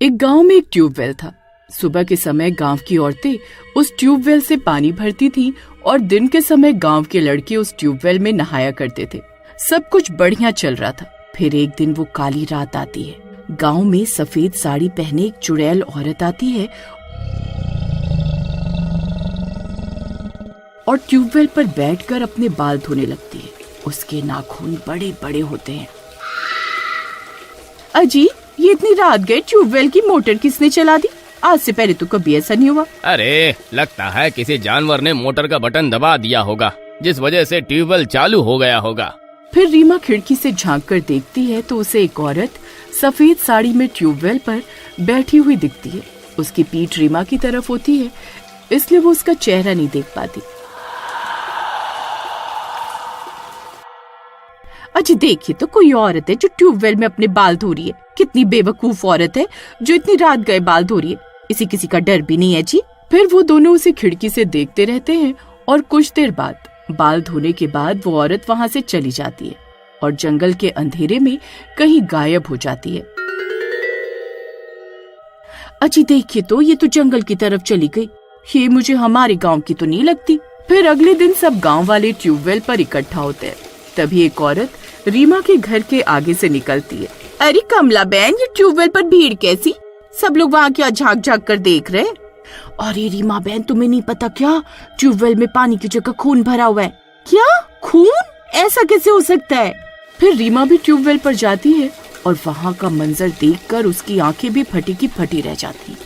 एक गांव में एक ट्यूबवेल था। सुबह के समय गांव की औरतें उस ट्यूबवेल से पानी भरती थीं और दिन के समय गांव के लड़के उस ट्यूबवेल में नहाया करते थे। सब कुछ बढ़िया चल रहा था। फिर एक दिन वो काली रात आती है। गांव में सफेद साड़ी पहने एक चुड़ैल औरत आती है और ट्यूबवेल पर बैठकर अपने बाल धोने लगती है। उसके नाखून बड़े बड़े होते हैं। अजी, ये इतनी रात गए ट्यूबवेल की मोटर किसने चला दी? आज से पहले तो कभी ऐसा नहीं हुआ। अरे, लगता है किसी जानवर ने मोटर का बटन दबा दिया होगा, जिस वजह से ट्यूबवेल चालू हो गया होगा। फिर रीमा खिड़की से झांक कर देखती है तो उसे एक औरत सफेद साड़ी में ट्यूबवेल पर बैठी हुई दिखती है। उसकी पीठ रीमा की तरफ होती है, इसलिए वो उसका चेहरा नहीं देख पाती। अजी देखिए तो, कोई औरत है जो ट्यूबवेल में अपने बाल धो रही है। कितनी बेवकूफ औरत है जो इतनी रात गए बाल धो रही है। इसी किसी का डर भी नहीं है जी। फिर वो दोनों उसे खिड़की से देखते रहते हैं और कुछ देर बाद बाल धोने के बाद वो औरत वहाँ से चली जाती है और जंगल के अंधेरे में कहीं गायब हो जाती है। अजी देखिए तो, ये तो जंगल की तरफ चली गई। ये मुझे हमारे गांव की तो नहीं लगती। फिर अगले दिन सब गांव वाले ट्यूबवेल पर इकट्ठा होते हैं। तभी एक औरत रीमा के घर के आगे से निकलती है। अरे कमला बहन, ये ट्यूबवेल पर भीड़ कैसी? सब लोग वहाँ क्या झांक झांक कर देख रहे हैं? अरे रीमा बहन, तुम्हें नहीं पता क्या? ट्यूबवेल में पानी की जगह खून भरा हुआ है। क्या खून? ऐसा कैसे हो सकता है? फिर रीमा भी ट्यूबवेल पर जाती है और वहाँ का मंजर देखकर उसकी आंखें भी फटी की फटी रह जाती हैं।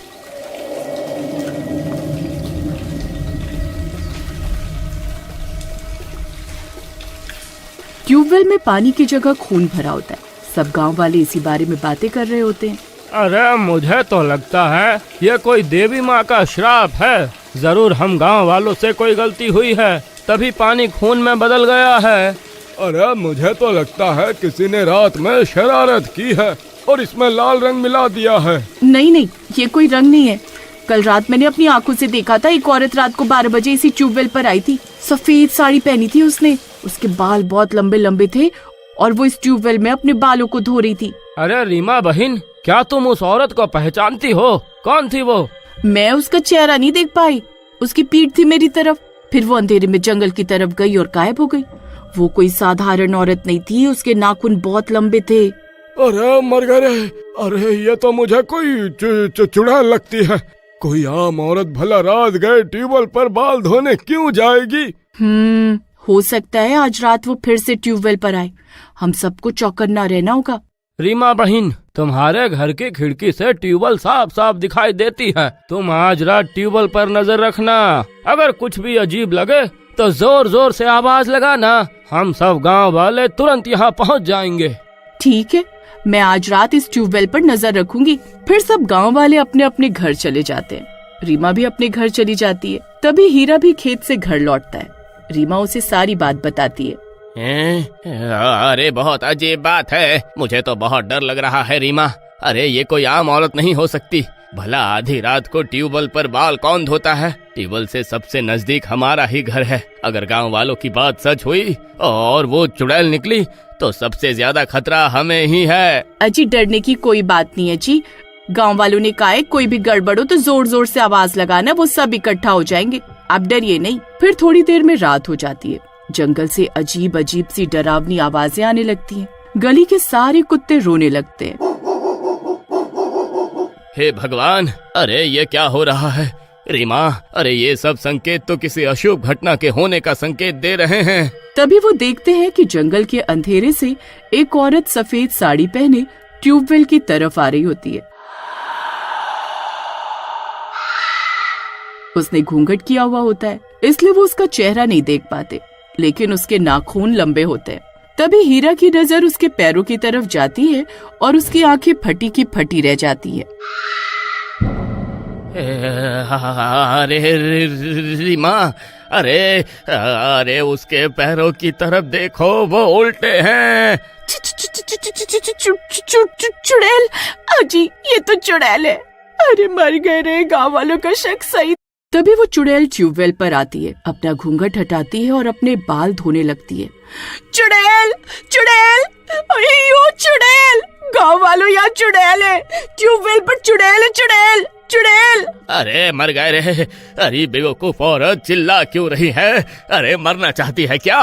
ट्यूबवेल में पानी की जगह खून भरा होता है। सब गांव वाले इसी बारे में बातें कर रहे होते हैं। अरे, मुझे तो लगता है ये कोई देवी माँ का श्राप है। जरूर हम गांव वालों से कोई गलती हुई है, तभी पानी खून में बदल गया है। अरे, मुझे तो लगता है किसी ने रात में शरारत की है और इसमें लाल रंग मिला दिया है। नहीं नहीं, ये कोई रंग नहीं है। कल रात मैंने अपनी आंखों से देखा था। एक औरत रात को 12 बजे इसी ट्यूबवेल पर आई थी। सफेद साड़ी पहनी थी उसने। उसके बाल बहुत लंबे लंबे थे और वो इस ट्यूबवेल में अपने बालों को धो रही थी। अरे रीमा बहन, क्या तुम उस औरत को पहचानती हो? कौन थी वो? मैं उसका चेहरा नहीं देख पाई। उसकी पीठ थी मेरी तरफ। फिर वो अंधेरे में जंगल की तरफ गई और गायब हो गई। वो कोई साधारण औरत नहीं थी। उसके नाखून बहुत लंबे थे। अरे मर गए। अरे, ये तो मुझे कोई चुड़ैल लगती है। कोई आम औरत भला रात गए ट्यूबवेल पर बाल धोने क्यों जाएगी? हो सकता है आज रात वो फिर से ट्यूबवेल पर आए। हम सबको चौकन्ना रहना होगा। रीमा बहन, तुम्हारे घर की खिड़की से ट्यूबवेल साफ साफ दिखाई देती है। तुम आज रात ट्यूबवेल पर नजर रखना। अगर कुछ भी अजीब लगे तो जोर जोर से आवाज लगाना। हम सब गांव वाले तुरंत यहाँ पहुँच जाएंगे। ठीक है, मैं आज रात इस ट्यूबवेल पर नजर रखूंगी। फिर सब गांव वाले अपने अपने घर चले जाते हैं। रीमा भी अपने घर चली जाती है। तभी हीरा भी खेत से घर लौटता है। रीमा उसे सारी बात बताती है। अरे, बहुत अजीब बात है। मुझे तो बहुत डर लग रहा है रीमा। अरे, ये कोई आम औरत नहीं हो सकती। भला आधी रात को ट्यूबवेल पर बाल कौन धोता है? ट्यूबवेल से सबसे नजदीक हमारा ही घर है। अगर गांव वालों की बात सच हुई और वो चुड़ैल निकली तो सबसे ज्यादा खतरा हमें ही है। अजी, डरने की कोई बात नहीं है जी। गांव वालों ने कहा है कोई भी गड़बड़ हो तो जोर जोर से आवाज लगाना, वो सब इकट्ठा हो जाएंगे। आप डरिए नहीं। फिर थोड़ी देर में रात हो जाती है। जंगल से अजीब अजीब सी डरावनी आवाजें आने लगती हैं। गली के सारे कुत्ते रोने लगते हैं। हे भगवान, अरे ये क्या हो रहा है? रीमा, अरे ये सब संकेत तो किसी अशुभ घटना के होने का संकेत दे रहे हैं। तभी वो देखते हैं कि जंगल के अंधेरे से एक औरत सफेद साड़ी पहने ट्यूबवेल की तरफ आ रही होती है। उसने घूंघट किया हुआ होता है, इसलिए वो उसका चेहरा नहीं देख पाते, लेकिन उसके नाखून लंबे होते हैं। तभी हीरा की नजर उसके पैरों की तरफ जाती है और उसकी आंखें फटी की फटी रह जाती है। अरे रीमा, अरे उसके पैरों की तरफ देखो, वो उल्टे हैं। चुड़ैल? अजी, ये तो चुड़ैल है। अरे मर गए रे, गाँव वालों का शक सही। तभी वो चुड़ैल ट्यूबवेल पर आती है, अपना घूंघट हटाती है और अपने बाल धोने लगती है। चुड़ैल, चुड़ैल, अयो चुड़ैल, गाँव वालों, यहाँ चुड़ैल है, ट्यूबवेल पर चुड़ैल है, चुड़ैल चुड़ैल। अरे मर गए रे। अरे बेवकूफ औरत, चिल्ला क्यों रही है? अरे मरना चाहती है क्या?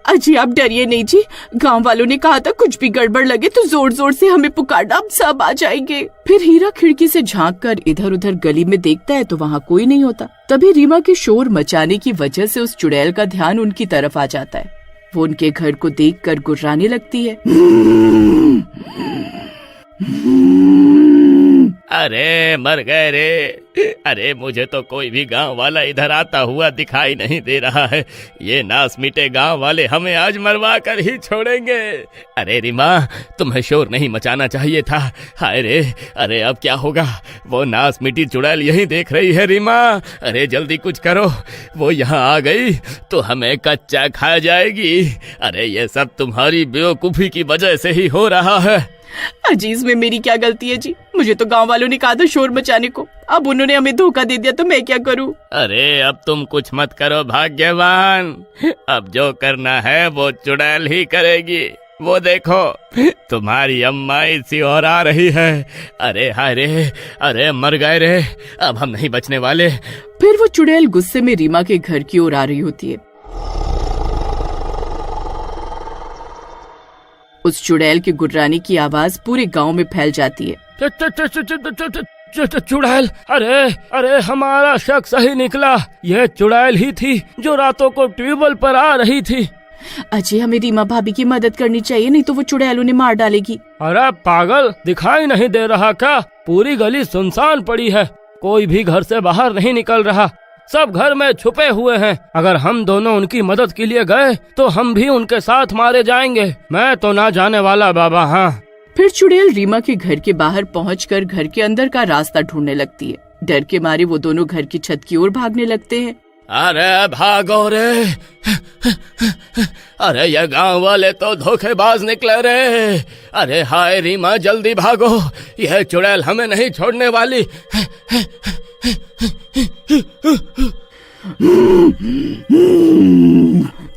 अजी आप डरिए नहीं जी, गांव वालों ने कहा था कुछ भी गड़बड़ लगे तो जोर जोर से हमें पुकारना, हम सब आ जाएंगे। फिर हीरा खिड़की से झांककर इधर उधर गली में देखता है तो वहाँ कोई नहीं होता। तभी रीमा के शोर मचाने की वजह से उस चुड़ैल का ध्यान उनकी तरफ आ जाता है। वो उनके घर को देखकर गुर्राने लगती है। अरे मर गए रे। अरे मुझे तो कोई भी गांव वाला इधर आता हुआ दिखाई नहीं दे रहा है। ये नास मिटे गांव वाले हमें आज मरवा कर ही छोड़ेंगे। अरे रीमा, तुम्हें शोर नहीं मचाना चाहिए था। हाय रे, अरे अब क्या होगा? वो नास मिटी चुड़ैल यही देख रही है रीमा। अरे जल्दी कुछ करो, वो यहाँ आ गई तो हमें कच्चा खा जाएगी। अरे ये सब तुम्हारी बेवकूफी की वजह से ही हो रहा है। अजी इसमें मेरी क्या गलती है जी? मुझे तो गांव वालों ने कहा था शोर मचाने को, अब उन्होंने हमें धोखा दे दिया तो मैं क्या करूं? अरे अब तुम कुछ मत करो भाग्यवान, अब जो करना है वो चुड़ैल ही करेगी। वो देखो तुम्हारी अम्मा इसी और आ रही है। अरे हाय रे, अरे मर गए रे, अब हम नहीं बचने वाले। फिर वो चुड़ैल गुस्से में रीमा के घर की ओर आ रही होती है। उस चुड़ैल की गुर्राने की आवाज पूरे गांव में फैल जाती है। चुड़ैल, अरे अरे हमारा शक सही निकला, यह चुड़ैल ही थी जो रातों को ट्यूबवेल पर आ रही थी। अजय हमें रीमा भाभी की मदद करनी चाहिए, नहीं तो वो चुड़ैल उन्हें मार डालेगी। अरे पागल, दिखाई नहीं दे रहा क्या? पूरी गली सुनसान पड़ी है, कोई भी घर से बाहर नहीं निकल रहा, सब घर में छुपे हुए हैं। अगर हम दोनों उनकी मदद के लिए गए तो हम भी उनके साथ मारे जाएंगे। मैं तो ना जाने वाला बाबा। हाँ। फिर चुड़ैल रीमा के घर के बाहर पहुंचकर घर के अंदर का रास्ता ढूंढने लगती है। डर के मारे वो दोनों घर की छत की ओर भागने लगते हैं। अरे भागो रे। अरे ये गांव वाले तो धोखेबाज निकले रे। अरे हाय रीमा, जल्दी भागो, यह चुड़ैल हमें नहीं छोड़ने वाली।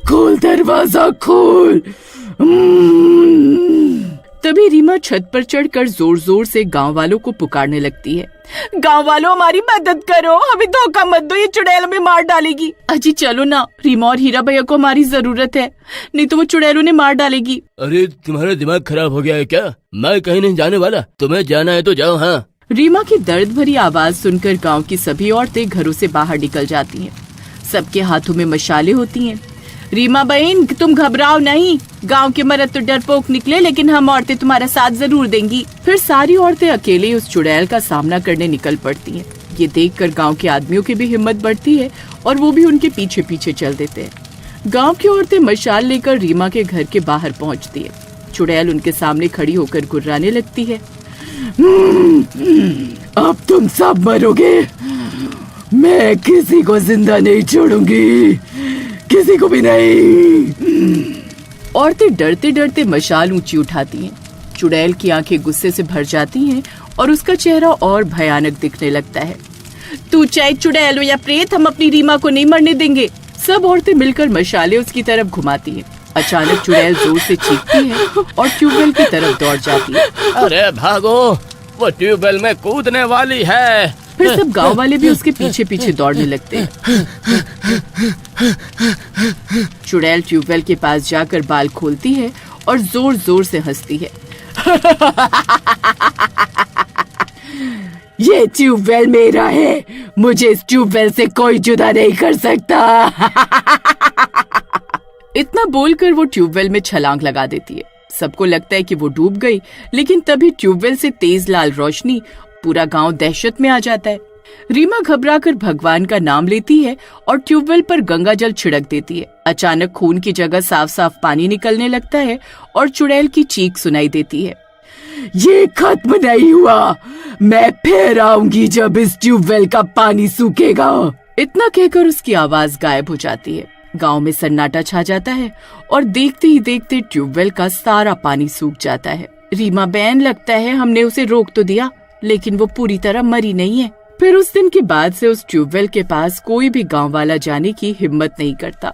खोल दरवाजा, खोल। तभी रीमा छत पर चढ़कर जोर जोर से गांव वालों को पुकारने लगती है। गांव वालों, हमारी मदद करो, हमें धोखा मत दो, ये चुड़ैल हमें मार डालेगी। अजी चलो ना, रीमा और हीरा भैया को हमारी जरूरत है, नहीं तो वो चुड़ैल उन्हें मार डालेगी। अरे तुम्हारा दिमाग खराब हो गया है क्या? मैं कहीं नहीं जाने वाला, तुम्हें जाना है तो जाओ। हाँ। रीमा की दर्द भरी आवाज सुनकर गांव की सभी औरतें घरों से बाहर निकल जाती हैं। सबके हाथों में मशालें होती हैं। रीमा बहन, तुम घबराओ नहीं, गांव के मर्द तो डरपोक निकले, लेकिन हम औरतें तुम्हारा साथ जरूर देंगी। फिर सारी औरतें अकेले उस चुड़ैल का सामना करने निकल पड़ती हैं। ये देखकर गांव के आदमियों की भी हिम्मत बढ़ती है और वो भी उनके पीछे पीछे चल देते हैं। गांव की औरतें मशाल लेकर रीमा के घर के बाहर पहुंचती है। चुड़ैल उनके सामने खड़ी होकर गुर्राने लगती है। अब तुम सब मरोगे, मैं किसी को जिंदा नहीं छोड़ूंगी, किसी को भी नहीं। औरतें डरते डरते मशाल ऊंची उठाती हैं। चुड़ैल की आंखें गुस्से से भर जाती हैं और उसका चेहरा और भयानक दिखने लगता है। तू चाहे चुड़ैल हो या प्रेत, हम अपनी रीमा को नहीं मरने देंगे। सब औरतें मिलकर मशाले उसकी तरफ घुमाती हैं। अचानक चुड़ैल जोर से चीखती है और ट्यूबवेल की तरफ दौड़ जाती है। अरे भागो, वो ट्यूबवेल में कूदने वाली है। फिर सब गांव वाले भी उसके पीछे पीछे दौड़ने लगते हैं। चुड़ैल ट्यूबवेल के पास जाकर बाल खोलती है और जोर जोर से हंसती है। ये ट्यूबवेल मेरा है, मुझे इस ट्यूबवेल से कोई जुदा नहीं कर सकता। इतना बोलकर वो ट्यूबवेल में छलांग लगा देती है। सबको लगता है कि वो डूब गई, लेकिन तभी ट्यूबवेल से तेज लाल रोशनी, पूरा गांव दहशत में आ जाता है। रीमा घबराकर भगवान का नाम लेती है और ट्यूबवेल पर गंगा जल छिड़क देती है। अचानक खून की जगह साफ साफ पानी निकलने लगता है और चुड़ैल की चीख सुनाई देती है। ये खत्म नहीं हुआ, मैं फिर आऊंगी जब इस ट्यूबवेल का पानी सूखेगा। इतना कहकर उसकी आवाज गायब हो जाती है। गांव में सन्नाटा छा जाता है और देखते ही देखते ट्यूबवेल का सारा पानी सूख जाता है। रीमा बहन, लगता है हमने उसे रोक तो दिया, लेकिन वो पूरी तरह मरी नहीं है। फिर उस दिन के बाद से उस ट्यूबवेल के पास कोई भी गांव वाला जाने की हिम्मत नहीं करता।